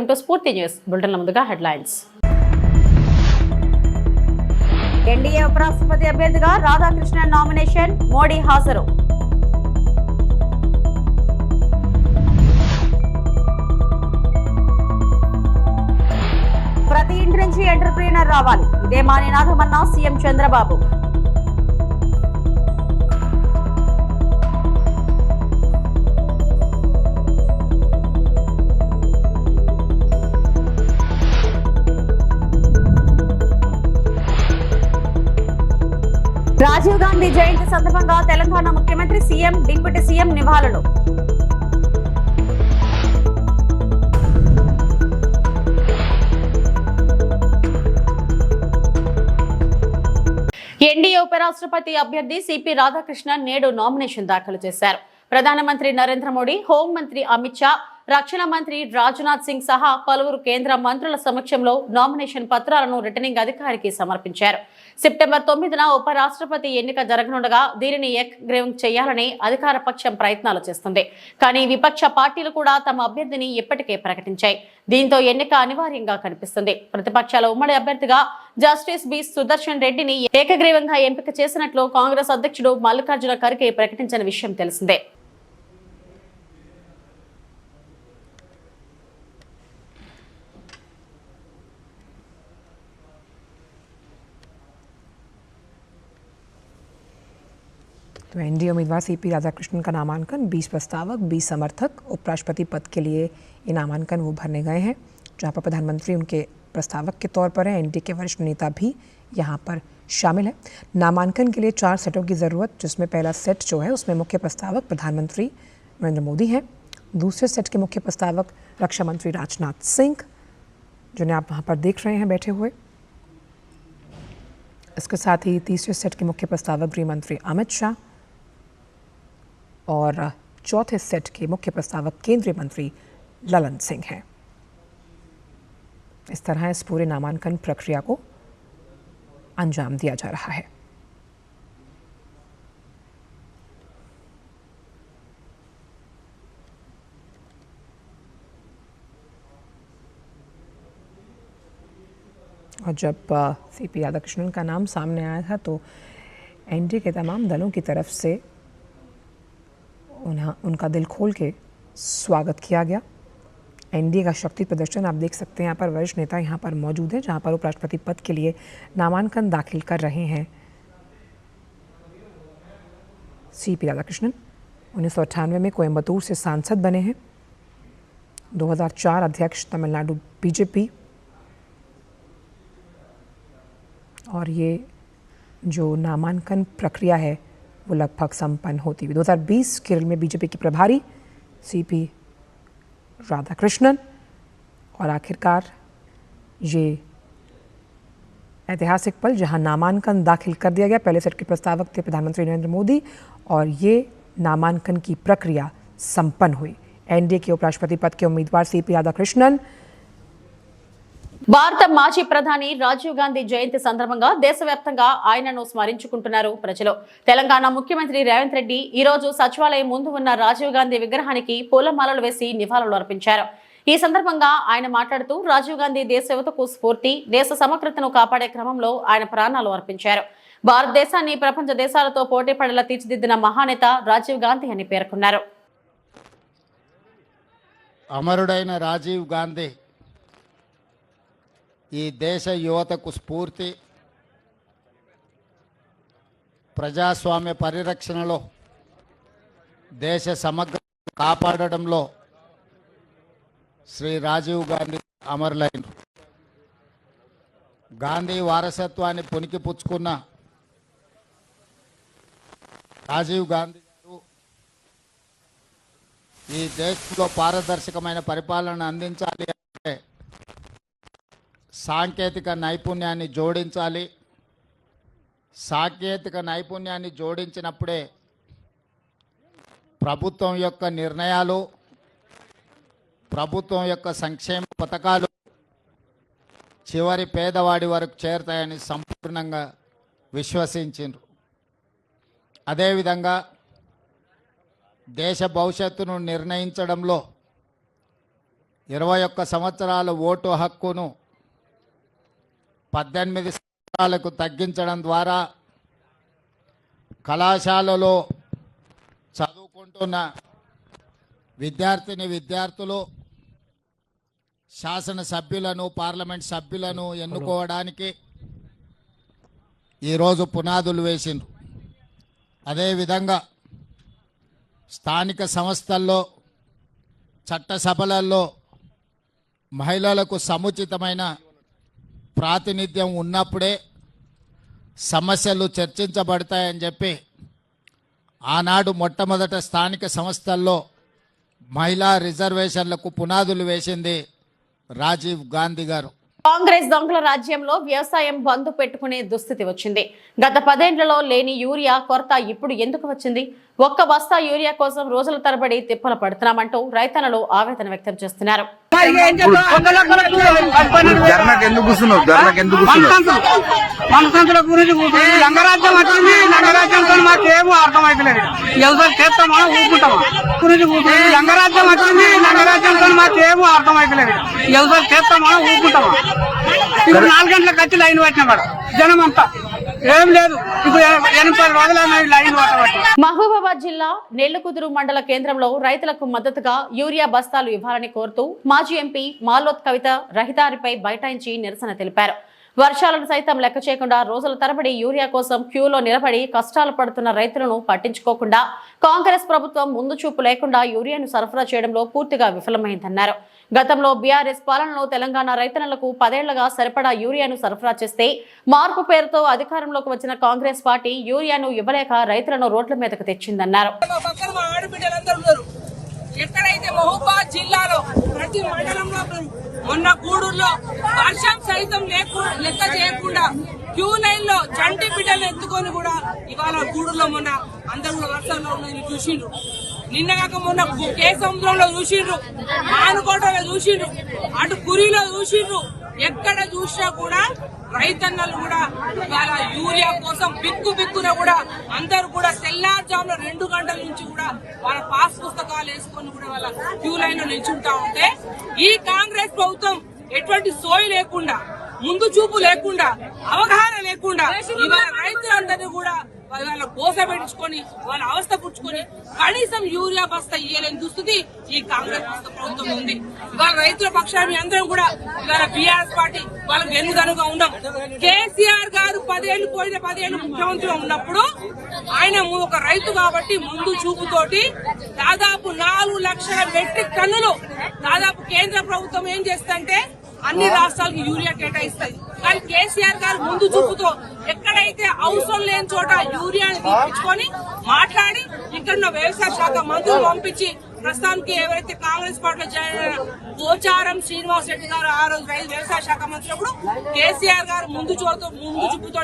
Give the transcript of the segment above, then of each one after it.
To స్ఫూర్తి news బులెటిన్ల ముందుగా headlines. NDA ఉపరాష్ట్రపతి అభ్యర్థిగా రాధాకృష్ణన్ నామినేషన్, మోడీ హాజరు. ప్రతి ఇంటి నుంచి ఎంటర్‌ప్రెన్యూర్ రావాలి, ఇదే మా నినాదమన్న సీఎం చంద్రబాబు. రాజీవ్ గాంధీ జయంతి సందర్భంగా తెలంగాణ ముఖ్యమంత్రి, సీఎం, డిప్యూటీ సీఎం నివాళులు. ఎన్డీఏ ఉపరాష్ట్రపతి అభ్యర్థి సిపి రాధాకృష్ణన్ నేడు నామినేషన్ దాఖలు చేశారు. ప్రధానమంత్రి నరేంద్ర మోడీ, హోంమంత్రి అమిత్ షా, రక్షణ మంత్రి రాజ్నాథ్ సింగ్ సహా పలువురు కేంద్ర మంత్రుల సమక్షంలో నామినేషన్ పత్రాలను రిటర్నింగ్ అధికారికి సమర్పించారు. సెప్టెంబర్ 9న ఉపరాష్ట్రపతి ఎన్నిక జరగనుండగా దీనిని ఏకగ్రీవం చేయాలని అధికార పక్షం ప్రయత్నాలు చేస్తుంది. కానీ విపక్ష పార్టీలు కూడా తమ అభ్యర్థిని ఇప్పటికే ప్రకటించాయి. దీంతో ఎన్నిక అనివార్యంగా కనిపిస్తుంది. ప్రతిపక్షాల ఉమ్మడి అభ్యర్థిగా జస్టిస్ బి సుదర్శన్ రెడ్డిని ఏకగ్రీవంగా ఎంపిక చేసినట్లు కాంగ్రెస్ అధ్యక్షుడు మల్లికార్జున ఖర్గే ప్రకటించిన విషయం తెలిసిందే. तो एनडीए उम्मीदवार सीपी राधाकृष्णन का नामांकन 20 प्रस्तावक, 20 समर्थक उपराष्ट्रपति पद के लिए ये नामांकन वो भरने गए हैं, जहां पर प्रधानमंत्री उनके प्रस्तावक के तौर पर हैं। एनडीए के वरिष्ठ नेता भी यहां पर शामिल है। नामांकन के लिए 4 सेटों की ज़रूरत, जिसमें पहला सेट जो है उसमें मुख्य प्रस्तावक प्रधानमंत्री नरेंद्र मोदी हैं। दूसरे सेट के मुख्य प्रस्तावक रक्षा मंत्री राजनाथ सिंह, जिन्हें आप वहाँ पर देख रहे हैं बैठे हुए। इसके साथ ही तीसरे सेट के मुख्य प्रस्तावक गृह मंत्री अमित शाह और चौथे सेट के मुख्य प्रस्तावक केंद्रीय मंत्री ललन सिंह हैं। इस तरह इस पूरे नामांकन प्रक्रिया को अंजाम दिया जा रहा है। और जब सीपी राधाकृष्णन का नाम सामने आया था तो एनडीए के तमाम दलों की तरफ से उनका दिल खोल के स्वागत किया गया। एनडीए का शक्ति प्रदर्शन आप देख सकते हैं। यहाँ पर वरिष्ठ नेता यहाँ पर मौजूद हैं, जहाँ पर उपराष्ट्रपति पद के लिए नामांकन दाखिल कर रहे हैं। सीपी राधाकृष्णन 1998 में कोयम्बटूर से सांसद बने हैं, 2004 अध्यक्ष तमिलनाडु बीजेपी, और ये जो नामांकन प्रक्रिया है वो लगभग संपन्न होती हुई 2020 केरल में बीजेपी के प्रभारी सीपी राधाकृष्णन, और आखिरकार ये ऐतिहासिक पल जहां नामांकन दाखिल कर दिया गया। पहले सेट के प्रस्तावक थे प्रधानमंत्री नरेंद्र मोदी और ये नामांकन की प्रक्रिया संपन्न हुई। एनडीए के उपराष्ट्रपति पद के उम्मीदवार सीपी राधाकृष्णन భారత మాజీ ప్రధాని రాజీవ్ గాంధీ జయంతి సందర్భంగా దేశవ్యాప్తంగా ఆయనను స్మరించుకుంటున్నారు ప్రజలు. తెలంగాణ ముఖ్యమంత్రి రేవంత్ రెడ్డి ఈ రోజు సచివాలయం ముందు ఉన్న రాజీవ్ గాంధీ విగ్రహానికి పూలమాలలు వేసి నివాళులు అర్పించారు. ఈ సందర్భంగా ఆయన మాట్లాడుతూ రాజీవ్ గాంధీ దేశ యువతకు స్ఫూర్తి, దేశ సమగ్రతను కాపాడే క్రమంలో ఆయన ప్రాణాలు అర్పించారు. భారతదేశాన్ని ప్రపంచ దేశాలతో పోటీ పడేలా తీర్చిదిద్దిన మహానేత రాజీవ్ గాంధీ అని పేర్కొన్నారు. అమరుడైన రాజీవ్ గాంధీ ఈ దేశ యువతకు స్ఫూర్తి, ప్రజాస్వామ్య పరిరక్షణలో, దేశ సమగ్రతను కాపాడడంలో శ్రీ రాజీవ్ గాంధీ అమరులైనరు. గాంధీ వారసత్వాన్ని పుణికిపుచ్చుకున్న రాజీవ్ గాంధీ గారు ఈ దేశంలో పారదర్శకమైన పరిపాలన అందించాలి అంటే సాంకేతిక నైపుణ్యాన్ని జోడించాలి. సాంకేతిక నైపుణ్యాన్ని జోడించినప్పుడే ప్రభుత్వం యొక్క నిర్ణయాలు, ప్రభుత్వం యొక్క సంక్షేమ పథకాలు చివరి పేదవాడి వరకు చేరుతాయని సంపూర్ణంగా విశ్వసించారు. అదేవిధంగా దేశ భవిష్యత్తును నిర్ణయించడంలో 21 సంవత్సరాల ఓటు హక్కును 18 సంవత్సరాలకు తగ్గించడం ద్వారా కళాశాలలో చదువుకుంటున్న విద్యార్థులు శాసనసభ్యులను పార్లమెంట్ సభ్యులను ఎన్నుకోవడానికి ఈరోజు పునాదులు వేసిండ్రు. అదేవిధంగా స్థానిక సంస్థల్లో చట్టసభలలో మహిళలకు సముచితమైన ప్రాతినిధ్యం ఉన్నప్పుడే సమస్యలు చర్చించబడతాయని చెప్పి ఆనాడు మొట్టమొదట స్థానిక సంస్థల్లో మహిళా రిజర్వేషన్లకు పునాదులు వేసింది రాజీవ్ గాంధీ గారు. కాంగ్రెస్ దొంగల రాజ్యంలో వ్యవసాయం బంద్ పెట్టుకునే దుస్థితి వచ్చింది. గత 10 ఏళ్లలో లేని యూరియా కొరత ఇప్పుడు ఎందుకు వచ్చింది? ఒక్క బస్తా యూరియా కోసం రోజుల తరబడి తిప్పలు పడుతున్నామంటూ రైతన్నలు ఆవేదన వ్యక్తం చేస్తున్నారు. ఇప్పుడు 4 గంటలకు వచ్చి లైన్ పెట్టినాడు జనం అంతా ఏం లేదు. ఇప్పుడు 80 రోజులు లైన్ పట్టబట్టి మహబూబాబాద్ జిల్లా నెల్లికుదురు మండల కేంద్రంలో రైతులకు మద్దతుగా యూరియా బస్తాలు ఇవ్వాలని కోరుతూ మాజీ ఎంపీ మాలోత్ కవిత రహదారిపై బైఠాయించి నిరసన తెలిపారు. వర్షాలను సైతం లెక్క చేయకుండా రోజుల తరబడి యూరియా కోసం క్యూలో నిలబడి కష్టాలు పడుతున్న రైతులను పట్టించుకోకుండా కాంగ్రెస్ ప్రభుత్వం ముందు చూపు లేకుండా యూరియాను సరఫరా చేయడంలో పూర్తిగా విఫలమైందన్నారు. గతంలో బీఆర్ఎస్ పాలనలో తెలంగాణ రైతన్నలకు 10 ఏళ్లుగా సరిపడా యూరియాను సరఫరా చేస్తే మార్పు పేరుతో అధికారంలోకి వచ్చిన కాంగ్రెస్ పార్టీ యూరియాను ఇవ్వలేక రైతులను రోడ్ల మీదకు తెచ్చిందన్నారు. ఎక్కడైతే మహబూబాబాద్ జిల్లాలో ప్రతి మండలంలో మొన్న గూడూరులో వర్షం సైతం లెక్క చేయకుండా క్యూ లైన్ లో చంటి బిడ్డలు ఎత్తుకొని కూడా ఇవాళ గూడూరులో మొన్న అందరూ కూడా వర్షంలో ఉన్నది చూసిండ్రు. నిన్నగాక మొన్న కేసముద్రంలో చూసిండ్రు, మానుకోటలో చూసిండ్రు, అటు కురిలో చూసిండ్రు. ఎక్కడ చూసినా కూడా రైతన్నలు కూడా ఇవాళ యూరియా కోసం బిక్కున కూడా అందరూ కూడా తెల్లారుజామున 2 గంటల నుంచి కూడా వాళ్ళ పాస్ పుస్తకాలు వేసుకొని కూడా వాళ్ళ క్యూ లైన్ లో నిల్చుంటా ఉంటే ఈ కాంగ్రెస్ ప్రభుత్వం ఎటువంటి సోయి లేకుండా, ముందు చూపు లేకుండా, అవగాహన లేకుండా ఇవాళ రైతులందరినీ కూడా వాళ్ళ కోస పెట్టించుకొని వాళ్ళ అవస్థ పుచ్చుకొని కనీసం యూరియా బస్తా ఇయ్యలేని దుస్థితి ఈ కాంగ్రెస్ ప్రభుత్వం ఉంది. ఇవాళ రైతుల పక్షాన్ని అందరం కూడా ఇవాళ బీఆర్ఎస్ పార్టీ వాళ్ళకి వెన్నుదనుగా ఉన్నాం. కేసీఆర్ గారు 10 ఏళ్లు పోయిన 10 ఏళ్లు ముఖ్యమంత్రిగా ఉన్నప్పుడు ఆయన ఒక రైతు కాబట్టి ముందు చూపుతోటి దాదాపు 4 లక్షల మెట్రిక్ టన్నులు దాదాపు కేంద్ర ప్రభుత్వం ఏం చేస్తుంటే అన్ని రాష్ట్రాలకు యూరియా కేటాయిస్తాయి. కానీ కేసీఆర్ గారు ముందు చూపుతో ఎక్కడైతే అవసరం లేని చోట యూరియాని తీపించుకొని మాట్లాడి ఇక్కడ వ్యవసాయ శాఖ మంత్రులు పంపించి ప్రస్తుతానికి ఎవరైతే కాంగ్రెస్ పార్టీలో పోచారం శ్రీనివాస్ రెడ్డి గారు ఆ రోజు వ్యవసాయ శాఖ మంత్రి అప్పుడు కేసీఆర్ గారు ముందు చూపుతో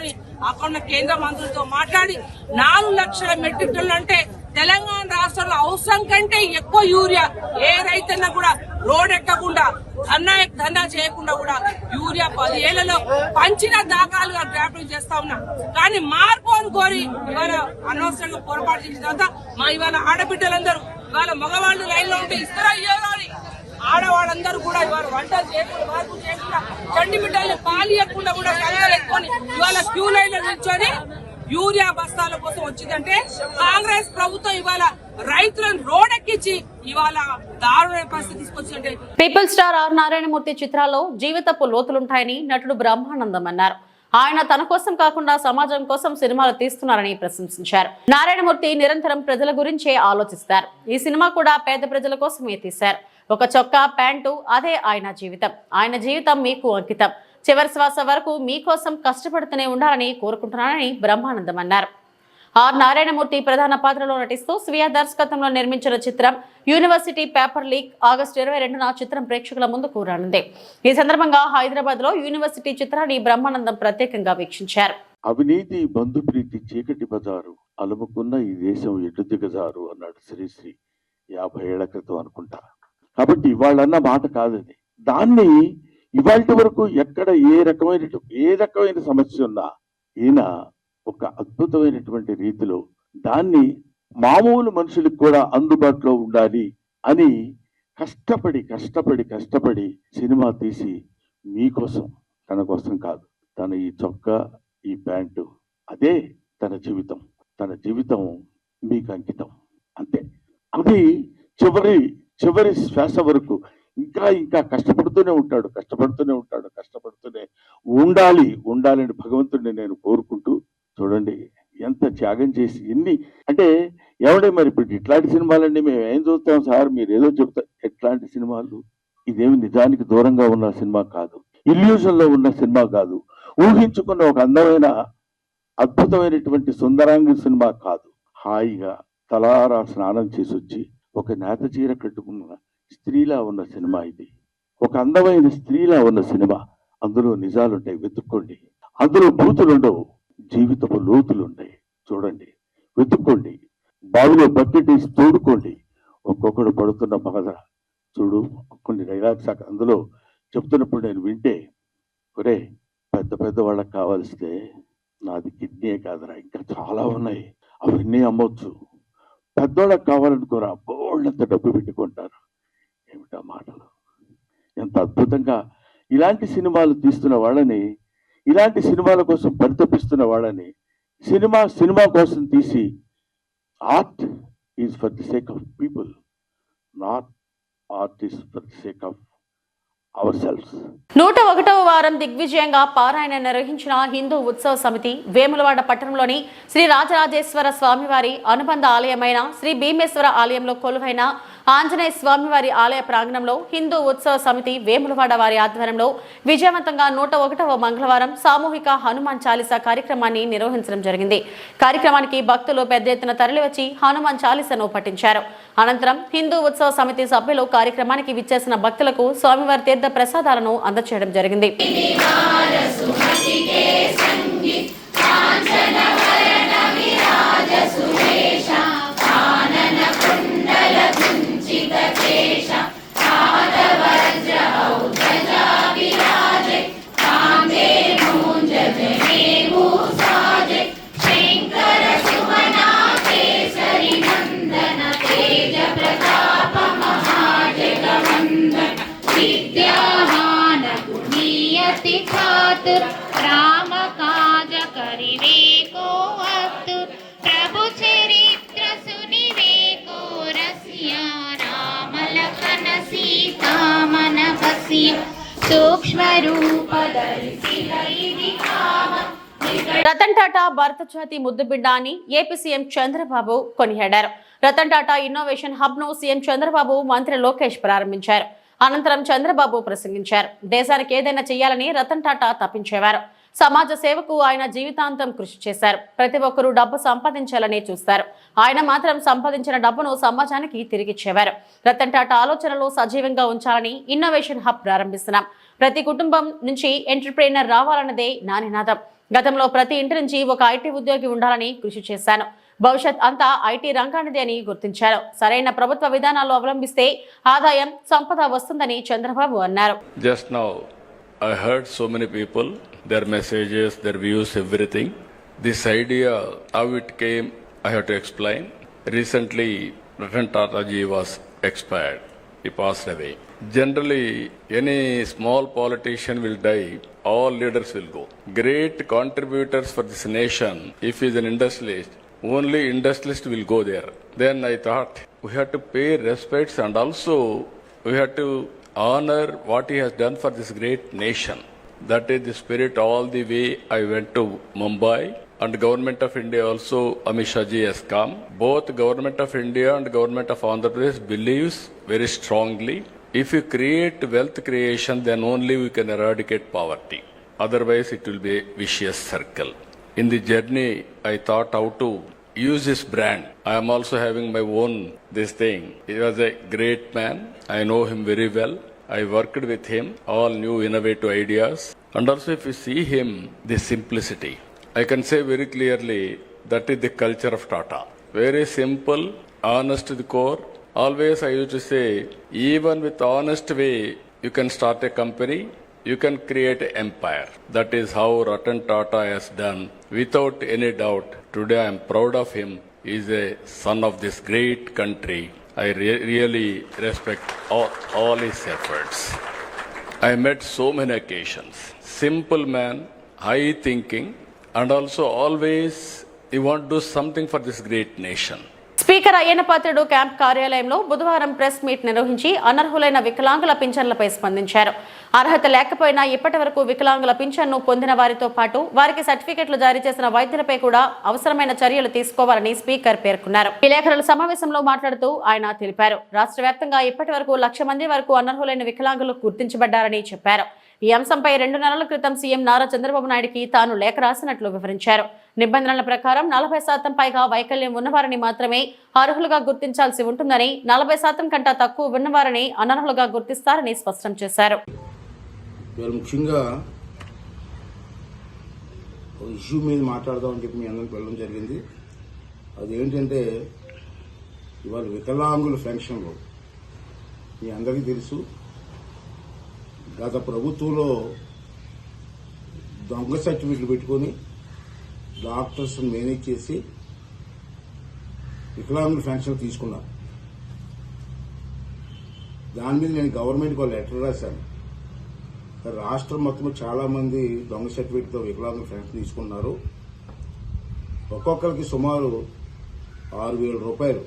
అక్కడ కేంద్ర మంత్రులతో మాట్లాడి 4 లక్షల మెట్రిక్ టన్నులు అంటే తెలంగాణ రాష్ట్రంలో అవసరం కంటే ఎక్కువ యూరియా ఏ రైతన్నా కూడా రోడ్ ఎక్కకుండా ధర్నా చేయకుండా కూడా యూరియా 10 ఏళ్లలో పంచిన దాఖలుగా జ్ఞాపకం చేస్తా ఉన్నాం. కానీ మార్పు అని కోరి ఇవాళ అనవసరంగా పొరపాటు చేసిన తర్వాత మా ఇవాళ ఆడబిడ్డలందరూ ఇవాళ మగవాళ్ళు లైన్ లో ఉంటే ఇస్తారా ఇయ్యారా అని ఆడవాళ్ళందరూ కూడా ఇవాళ వంటలు చేయకుండా మార్పు చేయకుండా చంటి బిడ్డల్ని పాలియకుండా కూడా సంఘాలు ఎక్కుని ఇవాళ క్యూ లైన్ లో నిల్చొని యూరియా బస్తాల కోసం వచ్చిందంటే కాంగ్రెస్ ప్రభుత్వం ఇవాళ రైతులను రోడ్డెక్కించి ఇవాళ దారుణమైన పరిస్థితి తీసుకొచ్చిందంటే. పీపుల్ స్టార్ ఆర్ నారాయణమూర్తి చిత్రాల్లో జీవితపు లోతులుంటాయని నటుడు బ్రహ్మానందం అన్నారు. ఆయన తన కోసం కాకుండా సమాజం కోసం సినిమాలు తీస్తున్నారని ప్రశంసించారు. నారాయణమూర్తి నిరంతరం ప్రజల గురించే ఆలోచిస్తారు. ఈ సినిమా కూడా పేద ప్రజల కోసమే తీశారు. ఒక చొక్కా ప్యాంటు అదే ఆయన జీవితం. ఆయన జీవితం మీకు అంకితం. చివరి శ్వాస వరకు మీకోసం కష్టపడుతూనే ఉండాలని కోరుకుంటున్నానని బ్రహ్మానందం అన్నారు. ఆర్ నారాయణమూర్తి ప్రధాన పాత్రలో నటిస్తూ స్వీయ దర్శకత్వంలో నిర్మించిన చిత్రం యూనివర్సిటీ పేపర్ లీక్ ఆగస్టు 22న చిత్రం ప్రేక్షకుల ముందుకు రానుంది. ఈ సందర్భంగా హైదరాబాద్ లో యూనివర్సిటీ చిత్రాన్ని బ్రహ్మానందం ప్రత్యేకంగా వీక్షించారు. అవినీతి బంధుప్రీతి చీకటి బజారు అలుముకున్న ఈ దేశం ఎటు దిగజారు అన్నాడు శ్రీశ్రీ 50 ఏళ్ల క్రితం అనుకుంటా. కాబట్టి ఇవాళన్న మాట కాదని దాన్ని ఇవాళ వరకు ఎక్కడ ఏ రకమైన సమస్య ఉన్నా ఈయన ఒక అద్భుతమైనటువంటి రీతిలో దాన్ని మామూలు మనుషులకు కూడా అందుబాటులో ఉండాలి అని కష్టపడి సినిమా తీసి మీకోసం, తన కోసం కాదు, తన ఈ చొక్కా, ఈ ప్యాంటు, అదే తన జీవితం మీకు అంకితం, అంతే. అది చివరి శ్వాస వరకు ఇంకా కష్టపడుతూనే ఉండాలని భగవంతుడిని నేను కోరుకుంటూ, చూడండి ఎంత త్యాగం చేసి ఎన్ని అంటే ఎవడే మరి ఇప్పుడు ఇట్లాంటి సినిమాలన్నీ మేము ఏం చూస్తాం సార్, మీరు ఏదో చెప్తారు. ఎట్లాంటి సినిమాలు, ఇదేమి నిజానికి దూరంగా ఉన్న సినిమా కాదు, ఇల్యూజన్ లో ఉన్న సినిమా కాదు, ఊహించుకున్న ఒక అందమైన అద్భుతమైనటువంటి సుందరాంగి సినిమా కాదు. హాయిగా తలారా స్నానం చేసి వచ్చి ఒక నేత చీర కట్టుకున్న స్త్రీలా ఉన్న సినిమా ఇది, ఒక అందమైన స్త్రీలా ఉన్న సినిమా. అందులో నిజాలుంటాయి, వెతుక్కోండి. అందులో బూతులుండవు, జీవితపు లోతులుంటాయి. చూడండి, వెతుక్కోండి, బావిలో బకెట్ వేసి తోడుకోండి. ఒక్కొక్కడు పడుతున్న బాధ చూడు. కొన్ని డైలాగ్స్ అందులో చెప్తున్నప్పుడు నేను వింటే, ఒరే పెద్ద వాళ్ళకి కావాల్స్తే నాది కిడ్నీయే కాదురా, ఇంకా చాలా ఉన్నాయి, అవన్నీ అమ్మొచ్చు. పెద్దోళ్ళకి కావాలనుకోరా, బోళ్ళంత డబ్బు పెట్టుకుంటారు. ఏమిటా మాటలు! ఎంత అద్భుతంగా ఇలాంటి సినిమాలు తీస్తున్న వాళ్ళని, ఇలాంటి సినిమాల కోసం పరితపిస్తున్న వాళ్ళని, సినిమా కోసం తీసి, art is for the sake of people, not art is for the sake of our selfs. 101వ వారం దిగ్విజయంగా పారాయణ నిర్వహించిన హిందూ ఉత్సవ సమితి వేములవాడ పట్టణంలోని శ్రీ రాజరాజేశ్వర స్వామివారి అనుబంధ ఆలయమైన శ్రీ భీమేశ్వర ఆలయంలో కొలువైన ఆంజనేయ స్వామివారి ఆలయ ప్రాంగణంలో హిందూ ఉత్సవ సమితి వేములవాడ వారి ఆధ్వర్యంలో విజయవంతంగా 101వ మంగళవారం సామూహిక హనుమాన్ చాలీసా కార్యక్రమాన్ని నిర్వహించడం జరిగింది. కార్యక్రమానికి భక్తులు పెద్ద ఎత్తున తరలివచ్చి హనుమాన్ చాలీసాను పఠించారు. అనంతరం హిందూ ఉత్సవ సమితి సభ్యులు కార్యక్రమానికి విచ్చేసిన భక్తులకు స్వామివారి తీర్థ ప్రసాదాలను అందజేయడం జరిగింది. राम काज करिवे को अतुर प्रभु चरित्र सुनिवे को रसिया राम लखन सीता मन बसिया सूक्ष्म रूप धरि दिखावा. రతన్ టాటా భారత జాతి ముద్దుబిడ్డ అని ఏపీ సీఎం చంద్రబాబు కొనియాడారు. రతన్ టాటా ఇన్నోవేషన్ హబ్ ను సీఎం చంద్రబాబు మంత్రి లోకేష్ ప్రారంభించారు. అనంతరం చంద్రబాబు ప్రసంగించారు. దేశానికి ఏదైనా చేయాలని రతన్ టాటా తప్పించేవారు. సమాజ సేవకు ఆయన జీవితాంతం కృషి చేశారు. ప్రతి ఒక్కరూ డబ్బు సంపాదించాలని చూస్తారు. ఆయన మాత్రం సంపాదించిన డబ్బును సమాజానికి తిరిగిచ్చేవారు. రతన్ టాటా ఆలోచనలు సజీవంగా ఉంచాలని ఇన్నోవేషన్ హబ్ ప్రారంభిస్తున్నాం. ప్రతి కుటుంబం నుంచి ఎంటర్ప్రెన్యూర్ రావాలన్నదే నా నినాదం. గతంలో ప్రతి ఇంటి నుంచి ఒక ఐటీ ఉద్యోగి ఉండాలని కృషి చేశాను. భవిష్యత్ అంతా ఐటీ రంగానిదే అని గుర్తించారు. సరైన ప్రభుత్వ విధానాలు అవలంబిస్తే ఆదాయం, సంపద వస్తుందని చంద్రబాబు అన్నారు. Just now I heard so many people, their messages, their views, everything. This idea, how it came, I have to explain. Recently, Ratan Tata ji was expired. He passed away. Generally, any small politician will die, all leaders will go. Great contributors for this nation, if he is an industrialist, only industrialist will go there. Then I thought we have to pay respects and also we have to honor what he has done for this great nation. That is the spirit all the way I went to Mumbai, and Government of India also, Amit Shah ji has come. Both Government of India and Government of Andhra Pradesh believes very strongly, if you create wealth creation, then only we can eradicate poverty. Otherwise it will be a vicious circle. In the journey, I thought how to use his brand. I am also having my own this thing. He was a great man. I know him very well. I worked with him, all new innovative ideas. And also if you see him, the simplicity. I can say very clearly, that is the culture of Tata. Very simple, honest to the core. Always I used to say, even with honest way, you can start a company, you can create an empire. That is how Ratan Tata has done, without any doubt. Today I am proud of him. He is a son of this great country. I really respect all his efforts. I met so many occasions. Simple man, high thinking, and also always he want to do something for this great nation. Speaker Ayyannapatrudu camp కార్యాలయంలో బుధవారం press meet నిర్వహించి అనర్హులైన వికలాంగుల పింఛన్లపై స్పందించారు. అర్హత లేకపోయినా ఇప్పటి వరకు వికలాంగుల పింఛన్ను పొందిన వారితో పాటు వారికి సర్టిఫికెట్లు జారీ చేసిన వైద్యులపై కూడా అవసరమైన చర్యలు తీసుకోవాలని స్పీకర్ పేర్కొన్నారు. విలేకరుల సమావేశంలో మాట్లాడుతూ ఆయన తెలిపారు. రాష్ట్ర వ్యాప్తంగా ఇప్పటి వరకు 1,00,000 మంది వరకు అనర్హులైన వికలాంగులు గుర్తించబడ్డారని చెప్పారు. ఈ అంశంపై 2 నెలల క్రితం సీఎం నారా చంద్రబాబు నాయుడుకి తాను లేఖ రాసినట్లు వివరించారు. నిబంధనల ప్రకారం 40% పైగా వైకల్యం ఉన్నవారిని మాత్రమే అర్హులుగా గుర్తించాల్సి ఉంటుందని, 40% కంటే తక్కువ ఉన్నవారిని అనర్హులుగా గుర్తిస్తారని స్పష్టం చేశారు. ముఖ్యంగా ఇష్యూ మీద మాట్లాడదామని చెప్పి మీ అందరికి వెళ్ళడం జరిగింది. అదేంటంటే ఇవాళ వికలాంగుల పెన్షన్లు మీ అందరికీ తెలుసు, గత ప్రభుత్వంలో దొంగ సర్టిఫికెట్లు పెట్టుకొని డాక్టర్స్ మేనేజ్ చేసి వికలాంగుల పెన్షన్ తీసుకున్నారు. దాని మీద నేను గవర్నమెంట్కి ఒక లెటర్ రాశాను. రాష్ట్రం మొత్తం చాలా మంది దొంగ సర్టిఫికెట్తో వికలాంగుల పెన్షన్ తీసుకున్నారు. ఒక్కొక్కరికి సుమారు 6,000 రూపాయలు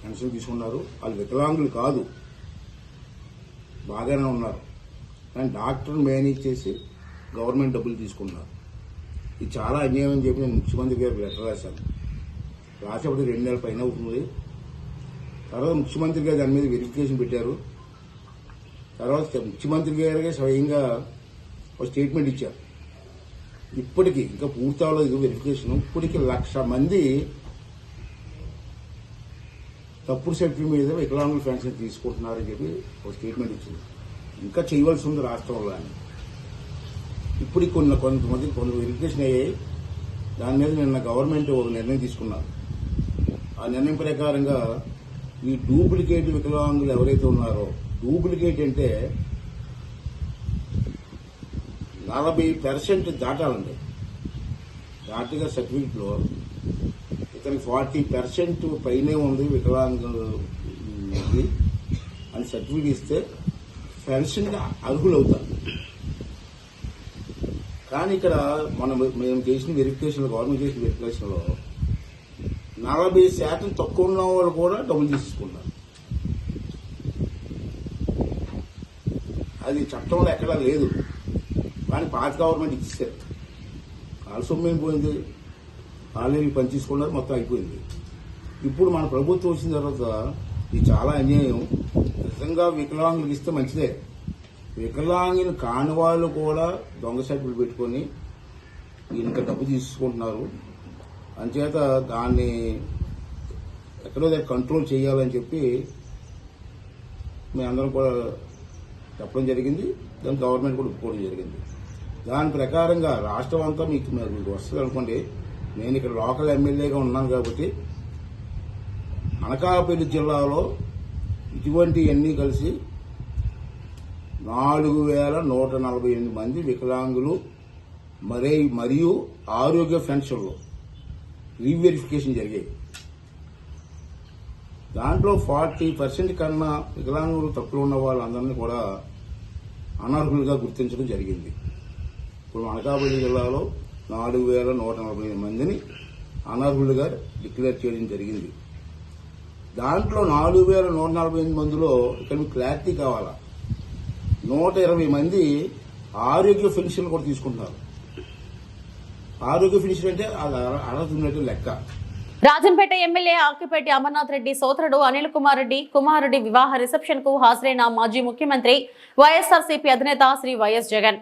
పెన్షన్ తీసుకున్నారు. వాళ్ళు వికలాంగులు కాదు, బాగానే ఉన్నారు, కానీ డాక్టర్ మేనేజ్ చేసి గవర్నమెంట్ డబ్బులు తీసుకున్నారు. ఇది చాలా అన్యాయం అని చెప్పి నేను ముఖ్యమంత్రి గారికి లెటర్ రాశాను. రాసేపటి 2 నెలల పైన అవుతుంది. తర్వాత ముఖ్యమంత్రి గారు దాని మీద వెరిఫికేషన్ పెట్టారు. తర్వాత ముఖ్యమంత్రి గారికి స్వయంగా ఒక స్టేట్మెంట్ ఇచ్చారు. ఇప్పటికీ ఇంకా పూర్తి అవ్వలేదు వెరిఫికేషన్. ఇప్పటికీ 1,00,000 మంది తప్పుడు సర్టిఫికెట్ మీద వికలాంగుల పెన్షన్ తీసుకుంటున్నారని చెప్పి ఒక స్టేట్మెంట్ ఇచ్చింది. ఇంకా చేయవలసి ఉంది రాష్ట్రంలో అని. ఇప్పుడు కొంతమంది వెరిఫికేషన్ అయ్యాయి. దాని మీద నిన్న గవర్నమెంట్ ఒక నిర్ణయం తీసుకున్నారు. ఆ నిర్ణయం ప్రకారంగా ఈ డూప్లికేట్ వికలాంగులు ఎవరైతే ఉన్నారో, డూప్లికేట్ అంటే 40% దాటాలండి. దాటిగా సర్టిఫికెట్లో ఇతనికి 40% పైనే ఉంది వికలాంగులు అని సర్టిఫికెట్ ఇస్తే పెన్షన్ అర్హులు అవుతారు. కానీ ఇక్కడ మేము చేసిన వెరిఫికేషన్, గవర్నమెంట్ చేసిన వెరిఫికేషన్లో 40% తక్కువ ఉన్న వాళ్ళు కూడా డబ్బులు తీసుకున్నారు. అది చట్టంలో ఎక్కడా లేదు, కానీ పాత గవర్నమెంట్ ఇచ్చేసారు. వాళ్ళ సొమ్మేం పోయింది, ఆల్రెడీ పని తీసుకున్నారు, మొత్తం అయిపోయింది. ఇప్పుడు మన ప్రభుత్వం వచ్చిన తర్వాత ఇది చాలా అన్యాయం. నిజంగా వికలాంగులకు ఇస్తే మంచిదే. వికలాంగులు కాని వాళ్ళు కూడా దొంగ సర్టిఫికెట్ పెట్టుకొని ఇంకా డబ్బు తీసుకుంటున్నారు. అంచేత దాన్ని ఎక్కడో దగ్గర కంట్రోల్ చేయాలని చెప్పి మేమందరం కూడా చెప్పడం జరిగింది. దాని గవర్నమెంట్ కూడా ఒప్పుకోవడం జరిగింది. దాని ప్రకారంగా రాష్ట్రం అంతా మీకు వస్తుంది అనుకోండి. నేను ఇక్కడ లోకల్ ఎమ్మెల్యేగా ఉన్నాను కాబట్టి అనకాపల్లి జిల్లాలో ఇటువంటివన్నీ కలిసి 4,148 మంది వికలాంగులు మరియు ఆరోగ్య పెన్షన్లు రీవెరిఫికేషన్ జరిగాయి. దాంట్లో 40% కన్నా వికలాంగులు తక్కువ ఉన్న వాళ్ళందరినీ కూడా అనర్హులుగా గుర్తించడం జరిగింది. ఇప్పుడు అనకాపల్లి జిల్లాలో 4,148 మందిని అనర్హులుగా డిక్లేర్ చేయడం జరిగింది. దాంట్లో 4,148 మందిలో ఇక్కడ మీకు క్లారిటీ కావాలా, 120 మంది ఆరోగ్య పెన్షన్ కూడా తీసుకుంటున్నారు. ఆరోగ్య పెన్షన్ అంటే అది అర్హత ఉన్నట్టు లెక్క. రాజంపేట ఎమ్మెల్యే ఆకిపేటి అమర్నాథ్ రెడ్డి సోదరుడు అనిల్ కుమార్ రెడ్డి కుమారుడి వివాహ రిసెప్షన్ కు హాజరైన మాజీ ముఖ్యమంత్రి వైఎస్ఆర్సీపీ అధినేత శ్రీ వైఎస్ జగన్.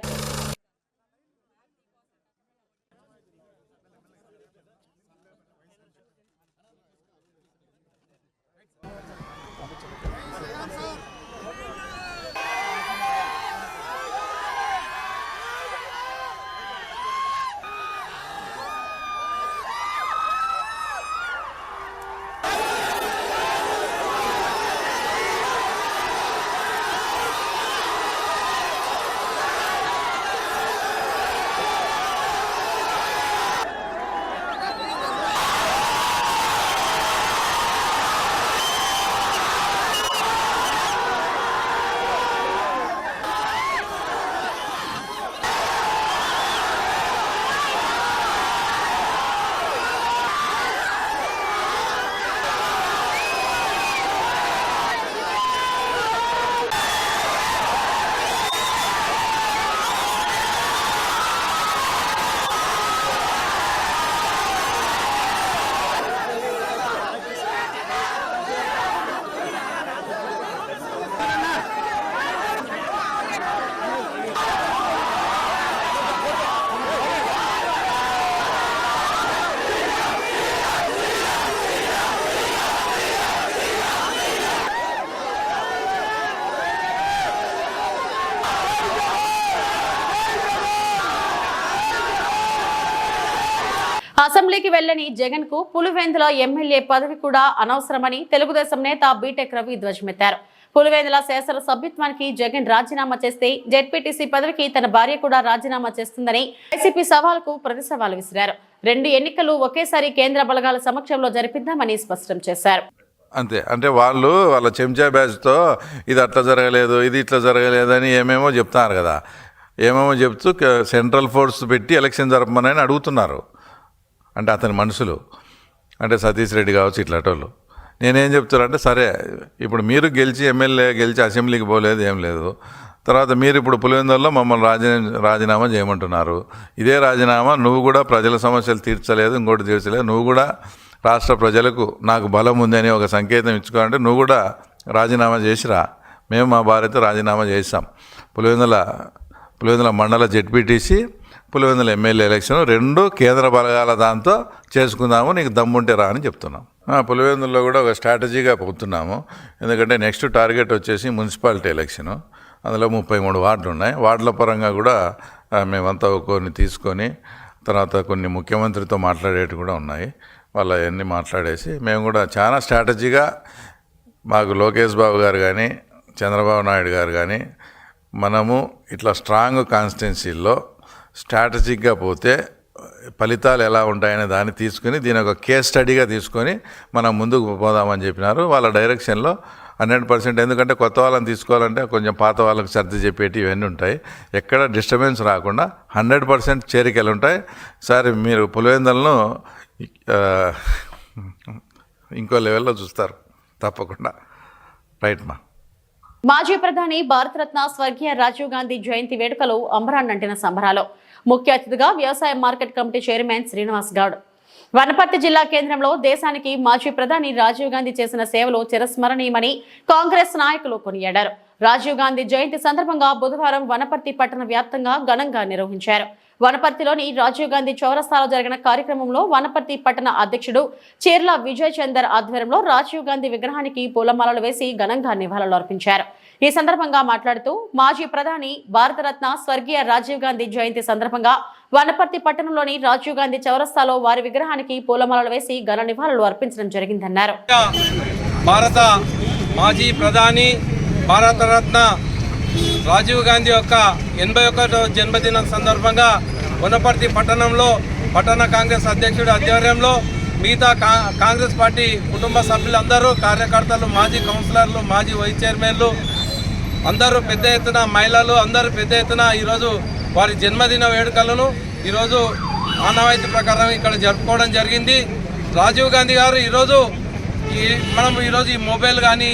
అసెంబ్లీకి వెళ్లని జగన్ కు పులివెందుల ఎమ్మెల్యే పదవి కూడా అనవసరమని తెలుగుదేశం నేత బీటెక్ రవి ధ్వజమెత్తారు. పులివెందుల శాసన సభ్యత్వానికి జగన్ రాజీనామా చేస్తే జెడ్పీటీసీ పదవికి తన భార్య కూడా రాజీనామా చేస్తుందని వైసీపీ సవాలుకు ప్రతి సవాలు విసిరారు. 2 ఎన్నికలు ఒకేసారి కేంద్ర బలగాల సమక్షంలో జరిపిద్దామని స్పష్టం చేశారు. అంతే, అంటే వాళ్ళ చెంచా బ్యాచ్తో ఇది అట్లా జరగలేదు, ఇది ఇట్లా జరగలేదు అని ఏమేమో చెప్తున్నారు కదా. ఏమేమో చెప్తూ సెంట్రల్ ఫోర్స్ పెట్టి ఎలక్షన్ జరపమని అడుగుతున్నారు. అంటే అతని మనుషులు, అంటే సతీష్ రెడ్డి కావచ్చు, ఇట్లాంటి నేనేం చెప్తానంటే, సరే ఇప్పుడు మీరు ఎమ్మెల్యే గెలిచి అసెంబ్లీకి పోలేదు, ఏం లేదు. తర్వాత మీరు ఇప్పుడు పులివెందులలో మమ్మల్ని రాజీనామా చేయమంటున్నారు. ఇదే రాజీనామా నువ్వు కూడా ప్రజల సమస్యలు తీర్చలేదు, ఇంకోటి తీర్చలేదు. నువ్వు కూడా రాష్ట్ర ప్రజలకు నాకు బలం ఉందని ఒక సంకేతం ఇచ్చుకోవాలంటే నువ్వు కూడా రాజీనామా చేసిరా. మేము మా భార్యతో రాజీనామా చేసాం. పులివెందుల మండల జెడ్పీటీసీ, పులివెందుల ఎమ్మెల్యే ఎలక్షన్ 2 కేంద్ర బలగాల దాంతో చేసుకుందాము, నీకు దమ్ముంటే రా అని చెప్తున్నాం. పులివెందుల్లో కూడా ఒక స్ట్రాటజీగా పోతున్నాము. ఎందుకంటే నెక్స్ట్ టార్గెట్ వచ్చేసి మున్సిపాలిటీ ఎలక్షను. అందులో 33 వార్డులు ఉన్నాయి. వార్డుల పరంగా కూడా మేమంతా కొన్ని తీసుకొని తర్వాత కొన్ని ముఖ్యమంత్రితో మాట్లాడేవి కూడా ఉన్నాయి. వాళ్ళు అవన్నీ మాట్లాడేసి మేము కూడా చాలా స్ట్రాటజీగా, మాకు లోకేష్ బాబు గారు కానీ చంద్రబాబు నాయుడు గారు కానీ మనము ఇట్లా స్ట్రాంగ్ కాన్స్టిట్యున్సీల్లో స్ట్రాటజిక్గా పోతే ఫలితాలు ఎలా ఉంటాయనే దాన్ని తీసుకుని దీని ఒక కేస్ స్టడీగా తీసుకొని మనం ముందుకు పోదామని చెప్పినారు. వాళ్ళ డైరెక్షన్లో 100%. ఎందుకంటే కొత్త వాళ్ళని తీసుకోవాలంటే కొంచెం పాత వాళ్ళకి సర్ది చెప్పేటి ఇవన్నీ ఉంటాయి. ఎక్కడ డిస్టర్బెన్స్ రాకుండా 100% చేరికలు ఉంటాయి. సార్ మీరు పులివెందులను ఇంకో లెవెల్లో చూస్తారు తప్పకుండా. రైట్ మా. మాజీ ప్రధాని భారతరత్న స్వర్గీయ రాజీవ్ గాంధీ జయంతి వేడుకలు అంబరాన్నంటిన సంబరాలు. ముఖ్య అతిథిగా వ్యవసాయ market committee chairman Srinivas Goud. Wanaparthy జిల్లా కేంద్రంలో దేశానికి మాజీ ప్రధాని రాజీవ్ గాంధీ చేసిన సేవలు చిరస్మరణీయమని కాంగ్రెస్ నాయకులు కొనియాడారు. రాజీవ్ గాంధీ జయంతి సందర్భంగా బుధవారం వనపర్తి పట్టణ వ్యాప్తంగా ఘనంగా నిర్వహించారు. వనపర్తిలోని రాజీవ్ గాంధీ చౌరస్తాలో జరిగిన కార్యక్రమంలో వనపర్తి పట్టణ అధ్యక్షుడు చీర్ల విజయ్ చందర్ ఆధ్వర్యంలో రాజీవ్ గాంధీ విగ్రహానికి పూలమాలలు వేసి ఘనంగా నివాళులు అర్పించారు. ఈ సందర్భంగా మాట్లాడుతూ మాజీ ప్రధాని భారతరత్న స్వర్గీయ రాజీవ్ గాంధీ జయంతి సందర్భంగా వనపర్తి పట్టణంలోని రాజీవ్ గాంధీ చౌరస్తాలో వారి విగ్రహానికి పూలమాలలు వేసి ఘన నివాళులు అర్పించడం జరిగిందన్నారు. భారత మాజీ ప్రధాని భారతరత్న రాజీవ్ గాంధీ యొక్క 81వ జన్మదినం సందర్భంగా వనపర్తి పట్టణంలో పట్టణ కాంగ్రెస్ అధ్యక్షుడి ఆధ్వర్యంలో మిగతా కాంగ్రెస్ పార్టీ కుటుంబ సభ్యులందరూ, కార్యకర్తలు, మాజీ కౌన్సిలర్లు, మాజీ వైస్ చైర్మన్లు అందరూ పెద్ద ఎత్తున, మహిళలు అందరూ పెద్ద ఎత్తున ఈరోజు వారి జన్మదిన వేడుకలను ఈరోజు ఆనవాయితీ ప్రకారం ఇక్కడ జరుపుకోవడం జరిగింది. రాజీవ్ గాంధీ గారు ఈరోజు మనం ఈ మొబైల్ కానీ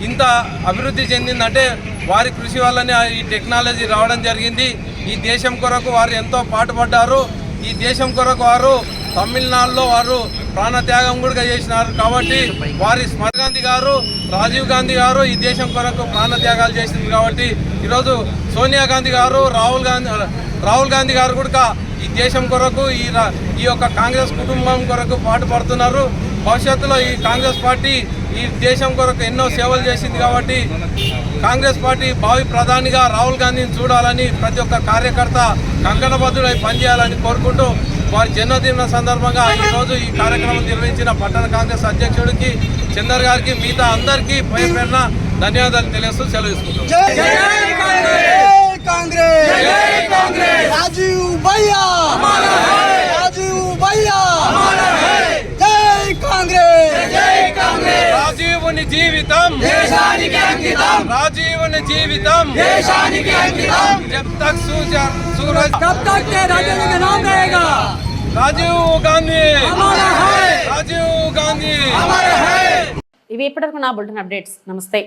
ఇంత అభివృద్ధి చెందిందంటే వారి కృషి వల్లనే ఈ టెక్నాలజీ రావడం జరిగింది. ఈ దేశం కొరకు వారు ఎంతో పాటుపడ్డారు. ఈ దేశం కొరకు వారు తమిళనాడులో వారు ప్రాణత్యాగం కూడా చేసినారు. కాబట్టి వారి గాంధీ గారు, రాజీవ్ గాంధీ గారు ఈ దేశం కొరకు ప్రాణత్యాగాలు చేసింది. కాబట్టి ఈరోజు సోనియా గాంధీ గారు, రాహుల్ గాంధీ గారు కూడా ఈ దేశం కొరకు ఈ యొక్క కాంగ్రెస్ కుటుంబం కొరకు పాటుపడుతున్నారు. భవిష్యత్తులో ఈ కాంగ్రెస్ పార్టీ ఈ దేశం కొరకు ఎన్నో సేవలు చేసింది. కాబట్టి కాంగ్రెస్ పార్టీ భావి ప్రధానిగా రాహుల్ గాంధీని చూడాలని ప్రతి ఒక్క కార్యకర్త కంకణబద్ధుడై పనిచేయాలని కోరుకుంటూ వారి జన్మదిన సందర్భంగా ఈరోజు ఈ కార్యక్రమం నిర్వహించిన పట్టణ కాంగ్రెస్ అధ్యక్షుడికి చందర్ గారికి మిగతా అందరికీ పేరున ధన్యవాదాలు తెలియజేస్తూ సెలవు రాజీవుని జీవితం దేశానికి అంకితం, రాజీవుని జీవితం దేశానికి అంకితం. జబ్ తక్ సూరజ్ కబ్ తక్ రాజీవ్ का नाम रहेगा, రాజీవ్ గాంధీ हमारा है, రాజీవ్ గాంధీ हमारा है. ఇవి ఇప్పటివరకు నా బులెటిన్ అప్డేట్స్. నమస్తే.